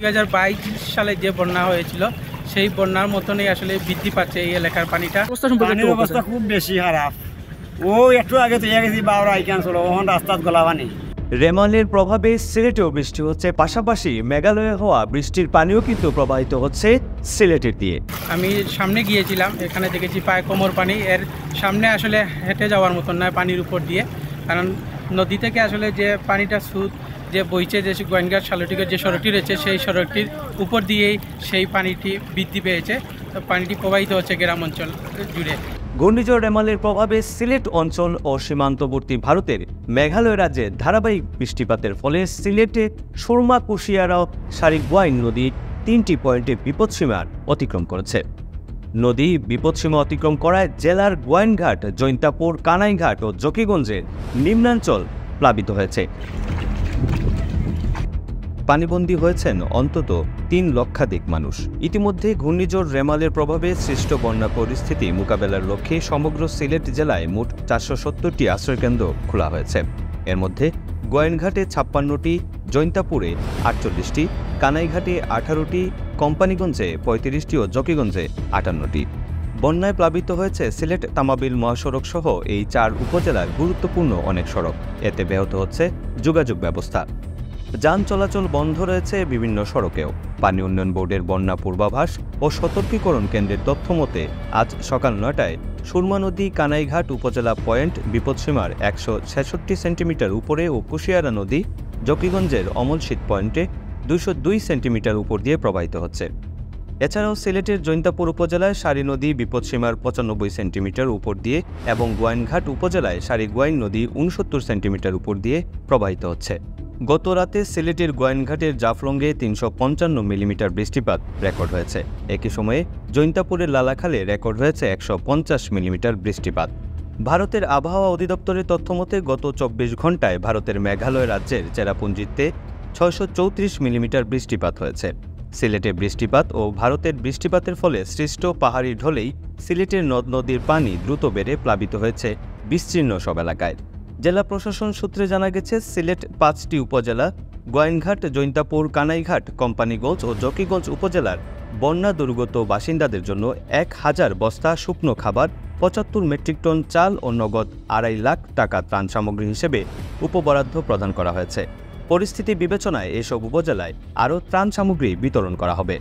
2022 সালে যে বন্যা হয়েছিল সেই বন্যার মতনই আসলে বৃদ্ধি পাচ্ছে এই এলাকার পানিটা। পানির অবস্থা খুব বেশি খারাপ। ও একটু আগে তো গেছি বাউরা আইকান চলো ওখান রাস্তাত গলা পানি। রেমালের প্রভাবে সিলেটেও বৃষ্টি হচ্ছে, পাশাপাশি মেঘালয়ে হওয়া বৃষ্টির পানিও কিন্তু প্রবাহিত হচ্ছে সিলেটের দিয়ে। আমি সামনে গিয়েছিলাম, এখানে দেখেছি প্রায় কোমর পানি। এর সামনে আসলে হেঁটে যাওয়ার মতন নয় পানির উপর দিয়ে, কারণ নদী থেকে আসলে যে পানিটা স্রোত যে বইছে, যে গোয়েনঘাট শালটিকের যে সড়কটি রয়েছে সেই সড়কটির উপর দিয়েই সেই পানিটি বৃদ্ধি পেয়েছে। তো পানিটি প্রবাহিত হচ্ছে গ্রাম অঞ্চল জুড়ে। ঘূর্ণিঝড় রেমালের প্রভাবে সিলেট অঞ্চল ও সীমান্তবর্তী ভারতের মেঘালয় রাজ্যে ধারাবাহিক বৃষ্টিপাতের ফলে সিলেটে সুরমা কুশিয়ারা সারিগোয়াইন নদী 3টি পয়েন্টে বিপদসীমার অতিক্রম করেছে। নদী বিপদসীমা অতিক্রম করায় জেলার গোয়াইনঘাট, জৈন্তাপুর, কানাইঘাট ও জকিগঞ্জের নিম্নাঞ্চল প্লাবিত হয়েছে। পানিবন্দী হয়েছেন অন্তত 3 লক্ষাধিক মানুষ। ইতিমধ্যে ঘূর্ণিঝড় রেমালের প্রভাবে সৃষ্ট বন্যা পরিস্থিতি মোকাবেলার লক্ষ্যে সমগ্র সিলেট জেলায় মোট 470টি আশ্রয়কেন্দ্র খোলা হয়েছে। এর মধ্যে গোয়াইনঘাটে 56টি, জৈন্তাপুরে 48টি, কানাইঘাটে 18টি, কোম্পানিগঞ্জে 35টি ও জকিগঞ্জে 58টি। বন্যায় প্লাবিত হয়েছে সিলেট তামাবিল মহাসড়ক সহ এই 4 উপজেলার গুরুত্বপূর্ণ অনেক সড়ক। এতে ব্যাহত হচ্ছে যোগাযোগ ব্যবস্থা। যান চলাচল বন্ধ রয়েছে বিভিন্ন সড়কেও। পানি উন্নয়ন বোর্ডের বন্যা পূর্বাভাস ও সতর্কীকরণ কেন্দ্রের তথ্য মতে আজ সকাল 9টায় সুরমা নদী কানাইঘাট উপজেলা পয়েন্ট বিপদসীমার 166 সেন্টিমিটার উপরে ও কুশিয়ারা নদী জকিগঞ্জের অমলশীত পয়েন্টে 202 সেন্টিমিটার উপর দিয়ে প্রবাহিত হচ্ছে। এছাড়াও সিলেটের জৈন্তাপুর উপজেলায় সারি নদী বিপদসীমার 95 সেন্টিমিটার উপর দিয়ে এবং গোয়াইনঘাট উপজেলায় সারিগোয়াইন নদী 69 সেন্টিমিটার উপর দিয়ে প্রবাহিত হচ্ছে। গত রাতে সিলেটের গোয়াইনঘাটের জাফলংয়ে 355 মিলিমিটার বৃষ্টিপাত রেকর্ড হয়েছে। একই সময়ে জৈন্তাপুরের লালাখালে রেকর্ড হয়েছে 150 মিলিমিটার বৃষ্টিপাত। ভারতের আবহাওয়া অধিদপ্তরের তথ্যমতে গত 24 ঘন্টায় ভারতের মেঘালয় রাজ্যের চেরাপুঞ্জিতে 634 মিলিমিটার বৃষ্টিপাত হয়েছে। সিলেটে বৃষ্টিপাত ও ভারতের বৃষ্টিপাতের ফলে সৃষ্ট পাহাড়ি ঢলেই সিলেটের নদ নদীর পানি দ্রুত বেড়ে প্লাবিত হয়েছে বিস্তীর্ণ সব এলাকায়। জেলা প্রশাসন সূত্রে জানা গেছে, সিলেট 5টি উপজেলা গোয়াইনঘাট, জৈন্তাপুর, কানাইঘাট, কোম্পানিগঞ্জ ও জকিগঞ্জ উপজেলার বন্যা দুর্গত বাসিন্দাদের জন্য 1000 বস্তা শুকনো খাবার, 75 মেট্রিক টন চাল ও নগদ 2.5 লাখ টাকা ত্রাণ সামগ্রী হিসেবে উপবরাদ্দ প্রদান করা হয়েছে। পরিস্থিতি বিবেচনায় এসব উপজেলায় আরও ত্রাণ সামগ্রী বিতরণ করা হবে।